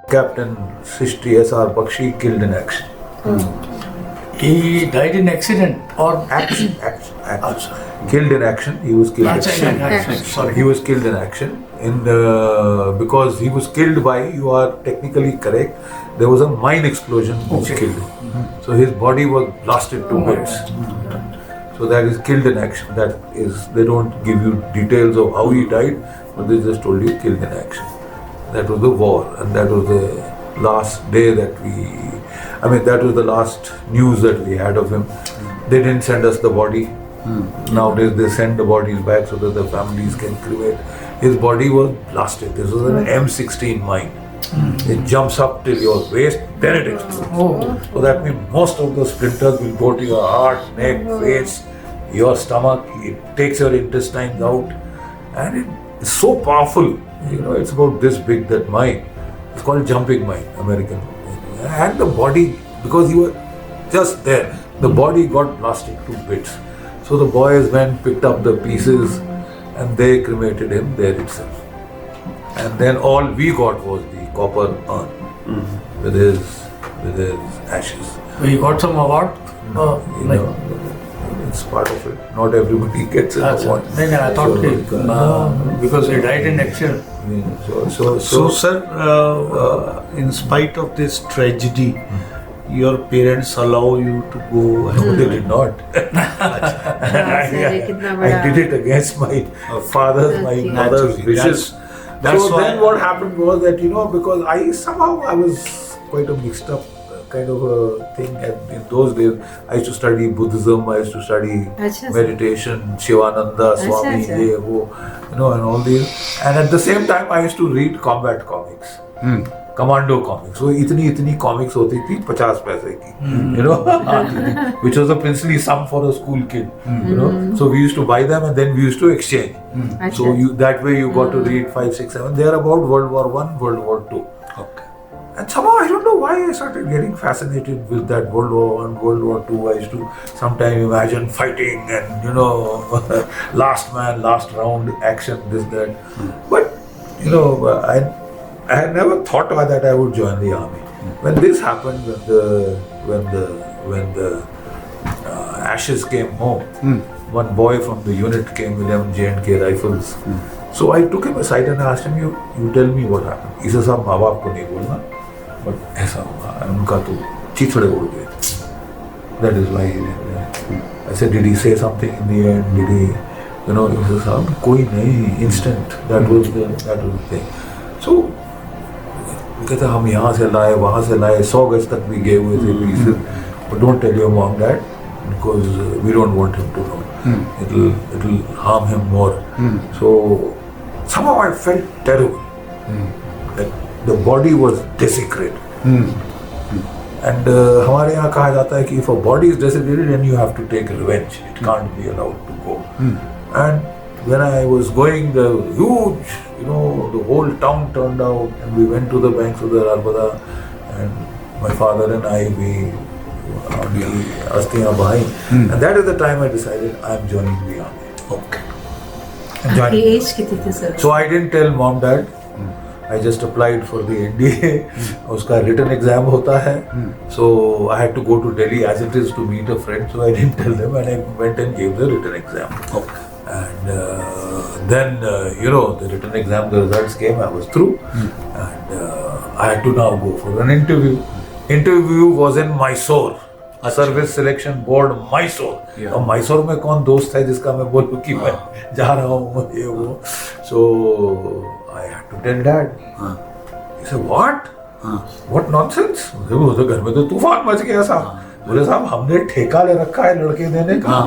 Captain Srishti S.R. Bakshi killed in action. He died in accident or Action. Killed in action. He was killed in action. Sorry. He was killed in action. Because he was killed by, you are technically correct, there was a mine explosion which killed him. So his body was blasted to bits. So that is killed in action. That is, they don't give you details of how he died, but they just told you killed in action. That was the war, and that was the last day that that was the last news that we had of him. They didn't send us the body. Nowadays they send the bodies back so that the families can cremate. His body was blasted. This was an M16 mine. It jumps up till your waist, then it explodes. So that means most of the splinters will go to your heart, neck, face, your stomach. It takes your intestines out, and it's so powerful. It's about this big, that mine. It's called jumping mine, American. And the body, because you were just there, the body got blasted to bits. So the boys went, picked up the pieces, and they cremated him there itself. And then all we got was the copper urn with his ashes. he got some award? It's part of it. Not everybody gets an award. I thought because he died in accident. So sir, in spite of this tragedy, your parents allow you to go? No, they did not. I did it against my father's, my mother's wishes. That's why. Then what happened was that, because I was quite a mixed up kind of a thing. And in those days, I used to study Buddhism, I used to study meditation, Shivananda, Swami, and all these. And at the same time, I used to read combat comics. Commando comics. So itni comics hoti thi 50 paise ki, which was a princely sum for a school kid. So we used to buy them and then we used to exchange. So that way you got to read 5, 6, 7. They are about World War I, World War II. Okay. And somehow I don't know why I started getting fascinated with that World War I, World War II. I used to sometimes imagine fighting and last man, last round action, this, that. But I had never thought that I would join the army. When this happened, when the ashes came home, one boy from the unit came, 11 J&K rifles. So I took him aside and I asked him, you tell me what happened. He said, "Sab maa baap ko nahi bolna, but aisa hua, unka to chithade ud gaye." That is why he did. I said, did he say something in the end? Did he, he said, "Sahab, koi nahi, instant." That was the thing. So कहते हम यहाँ से लाए, वहाँ से लाए, 100 गज तक भी गए हुए थे pieces. But don't tell your mom that, because we don't want him to know. It'll harm him more. So somehow I felt terrible. That the body was desecrated. And हमारे यहाँ कहा जाता है कि if a body is desecrated, then you have to take revenge. It can't be allowed to go. And when I was going, the huge, the whole town turned out, and we went to the banks of the Narmada, and my father and I, we Astiyan Bahai. And that is the time I decided I am joining the army. Okay. आपकी as कितनी थी sir? So I didn't tell mom, dad. I just applied for the NDA. उसका written exam होता है. So I had to go to Delhi as it is to meet a friend. So I didn't tell them, and I went and gave the written exam. Okay. And then, the written exam, the results came, I was through. And I had to now go for an interview. Interview was in Mysore. Service Selection Board, Mysore. अब Mysore में कौन दोस्त है जिसका मैं बोलूँ कि मैं जा रहा हूँ ये वो. So I had to tell dad. He said, what? What nonsense? तो घर में तो तूफान मच गया साहब. बोले साहब हमने ठेका ले रखा है लड़के देने का,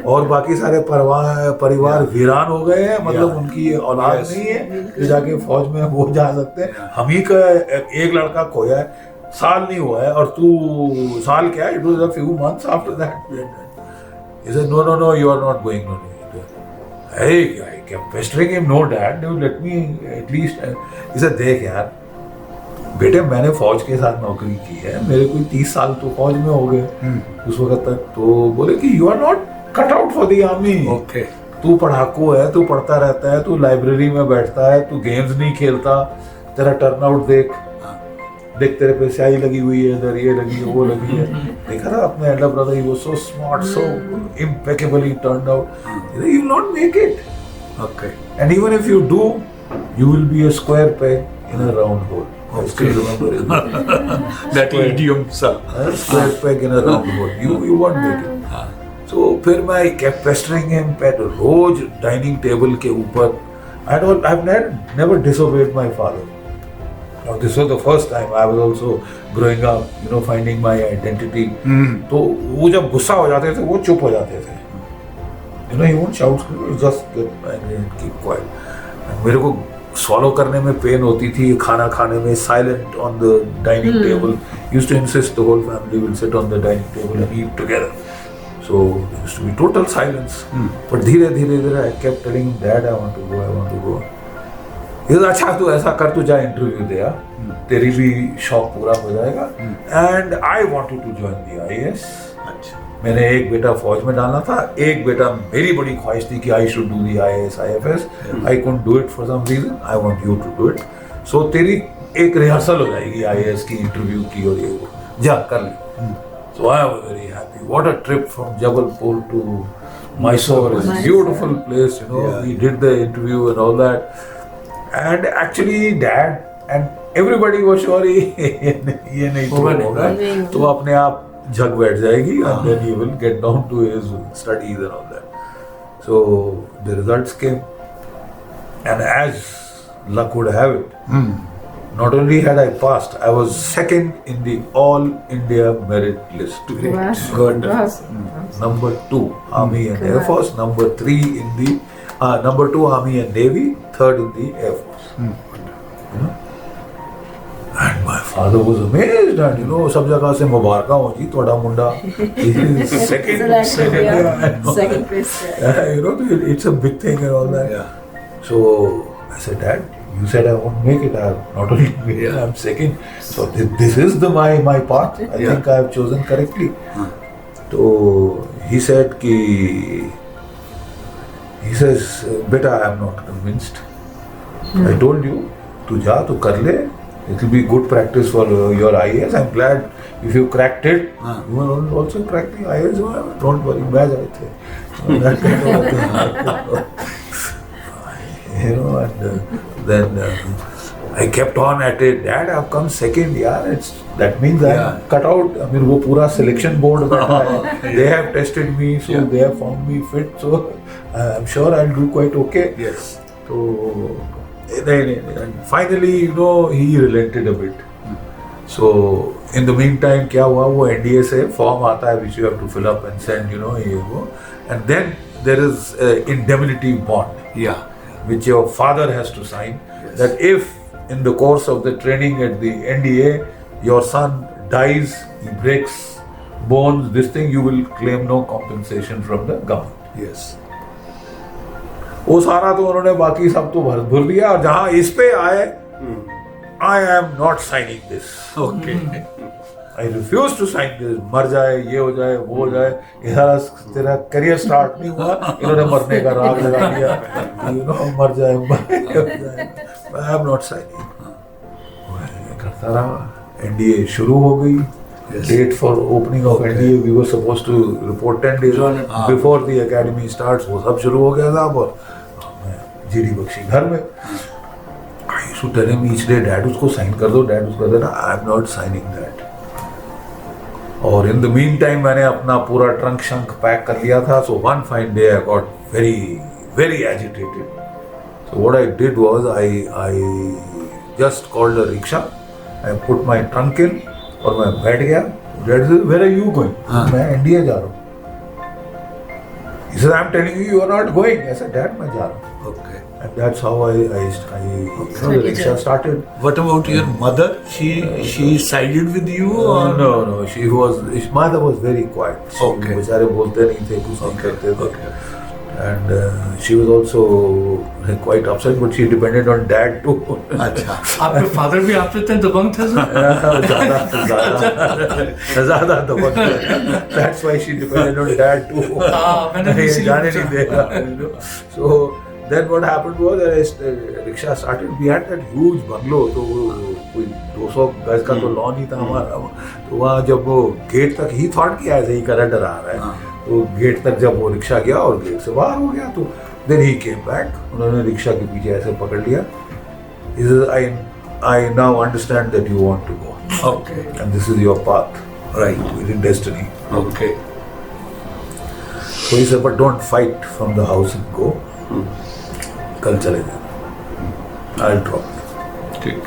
और बाकी सारे परिवार वीरान हो गए हैं, मतलब उनकी औलाद नहीं है जो जाके फौज में वो जा सकते हैं. हम ही का एक लड़का खोया है, साल नहीं हुआ है, और तू साल क्या है, it was a few months after that. He said, no, you are not going. No. I kept pestering him, no dad, let me at least. He said, देख यार बेटे, मैंने फौज के साथ नौकरी की है, मेरे कोई 30 साल तो फौज में हो गए उस वक्त तक. तो बोले कि you are not cut out for the army. Okay. तू पढ़ाकू है, तू पढ़ता रहता है, तू लाइब्रेरी में बैठता है, तू गेम्स नहीं खेलता, तेरा टर्नआउट देख. देख तेरे पे स्याही लगी हुई है, इधर ये लगी है, वो लगी है. देखा था अपने elder brother, he was so smart, so impeccably turned out. You will not make it. Okay. And even if you do, you will be a square peg in a round hole. I still remember it. That idiom, sir. A square peg in a round hole. You won't make it. So फिर मैं kept pestering him. रोज dining table के ऊपर. I've never disobeyed my father. Now this was the first time I was also growing up, finding my identity. तो वो जब गुस्सा हो जाते थे, वो चुप हो जाते थे. He won't shout, just get angry and keep quiet. And मेरे को swallow करने में pain होती थी, खाना खाने में silent on the dining table. Used to insist the whole family will sit on the dining table and eat together. So there used to be total silence. But धीरे धीरे I kept telling him, Dad, I want to go. He said, अच्छा तू ऐसा कर, तू जा interview दे, तेरी भी शौक पूरा हो जाएगा. And I wanted to join the IAS. मैंने एक बेटा फौज में डालना था, एक बेटा मेरी बड़ी ख्वाहिश थी कि I should do the IAS, IFS. I couldn't do it for some reason. I want you to do it. So तेरी एक रिहर्सल हो जाएगी IAS की, इंटरव्यू की, और ये वो जा कर ले. So I was very happy. What a trip from Jabalpur to Mysore. It's a beautiful place, We did the interview and all that. And actually Dad and everybody was sure ये नहीं होगा, तो अपने आप झग बैठ जाएगी, and then he will get down to his studies and all that. So the results came, and as luck would have it, not only had I passed, I was second in the All India merit list. Good. Number 2, Army and Air Force. Number 3 in the number 2, Army and Navy. Third in the Air Force. And my father was amazed, and सब जगह से मुबारका हो जी, तोड़ा मुंडा Second place. It's a big thing and all that. So I said, Dad, you said I won't make it. I not only made it, I'm second. So this is my path. I think I have chosen correctly. So he said he says, beta, I am not convinced. I told you, tu ja, tu kar le. It will be good practice for your IAS. I'm glad if you cracked it, you will also crack the IAS. Don't worry, मैं जाए थे. That kind of thing. And then I kept on at it. Dad, I've come second. That means I'm cut out. I mean, वो पूरा selection board बैठा है. They have tested me, so they have found me fit. So I'm sure I'll do quite okay. Yes. So. And finally, he relented a bit. So in the meantime, क्या हुआ, वो NDA से form आता है which you have to fill up and send, ये वो, and then there is indemnity bond, which your father has to sign. That if in the course of the training at the NDA your son dies, he breaks bones, this thing, you will claim no compensation from the government. Yes. वो सारा तो उन्होंने बाकी सब तो भर दिया, और जहाँ इस पे आए, I am not signing this. Okay. I refuse to sign this. मर जाए, ये हो जाए, वो हो जाए, इधर तेरा करियर स्टार्ट नहीं हुआ, इन्होंने मरने का राग लगा दिया, मर जाए, I am not signing. करता रहा, NDA शुरू हो गई. Date for opening of NDA, we were supposed to report 10 days before the academy starts. वो सब शुरू हो गया था, और जीडी बख्शी घर में. I used to tell him each day, Dad उसको sign कर दो, Dad उसको देना. I am not signing that. और in the meantime मैंने अपना पूरा ट्रंक शंक पैक कर लिया था. So one fine day I got very, very agitated. So what I did was I just called a rickshaw. I put my trunk in, और मैं बैठ गया. Dad said, where are you going? मैं India जा रहा हूँ. He said, I'm telling you, you are not going. I said, Dad, मैं जा रहा हूँ. Okay. And that's how the rickshaw started. What about your mother? She sided with you, or No. His mother was very quiet. Okay. बेचारे बोलते नहीं थे, कुछ नहीं करते थे. Okay. And she was also quite upset, but she depended on Dad too. अच्छा. आपके फादर भी आपसे इतने दबंग थे सर? ज़्यादा दबंग थे. That's why she depended on Dad too. मैंने भी इसीलिए जाने नहीं देगा. So then what happened was rickshaw started. We had that huge bungalow, तो कोई 200 गज का तो लॉन ही था हमारा. तो वहाँ जब वो गेट तक ही थॉट किया ऐसे ही करंट आ रहा है, तो गेट तक जब वो रिक्शा गया और गेट से बाहर हो गया, तो then he came back. उन्होंने रिक्शा के पीछे ऐसे पकड़ लिया. He says, I now understand that you want to go. Okay. And this is your path. Right. Within destiny. Okay. So he said, but don't fight from the house and go. कल चले जाना. I'll drop you. ठीक.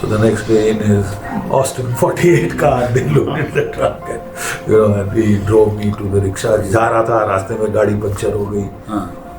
So the next day in his Austin 48 car, they loaded the truck and he drove me to the rickshaw. जा रहा था, रास्ते में गाड़ी पंचर हो गई.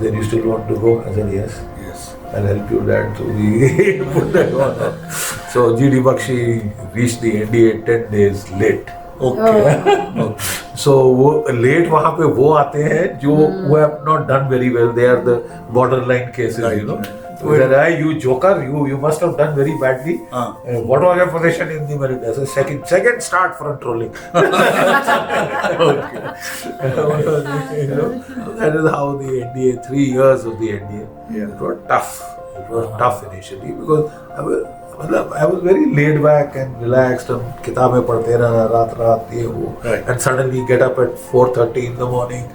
Then you still want to go? I said yes. Yes. I'll help you, Dad. So we put that on. So GD Bakshi reached the NDA 10 days late. Okay. So वो late वहाँ पे वो आते हैं जो who have not done very well. They are the borderline cases, Right, you know. right. So he said, "Hey, you joker, you must have done very badly. What was your position in the merit?" I said, second start front rolling. Okay. You know, that is how the NDA, 3 years of the NDA. Yeah. It was tough. It was tough initially because I was very laid back and relaxed and किताबें पढ़ते रहना रात ये वो. Right. And suddenly get up at 4:30 in the morning,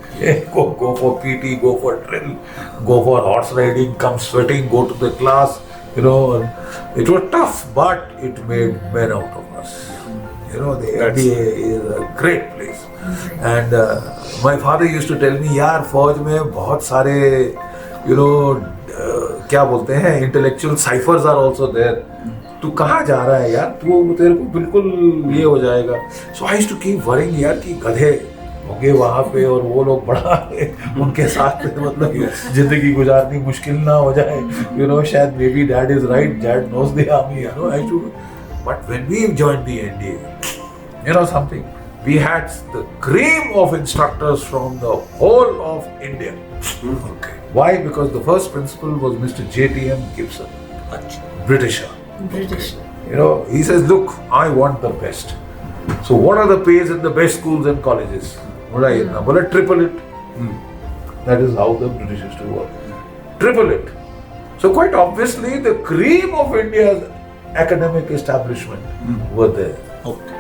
go for PT, go for drill, go for horse riding, come sweating, go to the class, you know. And it was tough, but it made men out of us. You know, the NDA is a great place. And my father used to tell me, यार फौज में बहुत सारे, you know, क्या बोलते हैं, intellectual ciphers are also there. तू कहाँ जा रहा है यार, तू तेरे को बिल्कुल ये हो जाएगा. So I used to keep worrying यार कि गधे होंगे वहाँ पे और वो लोग बड़ा उनके साथ मतलब जिंदगी गुजारनी मुश्किल ना हो जाए. You know, शायद maybe Dad is right. Dad knows the army. You know, I should. But when we joined the NDA, you know something, we had the cream of instructors from the whole of India. Okay. Why? Because the first principal was Mr. J.T.M. Gibson, Britisher. British. You know, he says, look, I want the best. So what are the pays in the best schools and colleges? What I well, triple it. That is how the British used to work. Triple it. So quite obviously, the cream of India's academic establishment were there. Okay.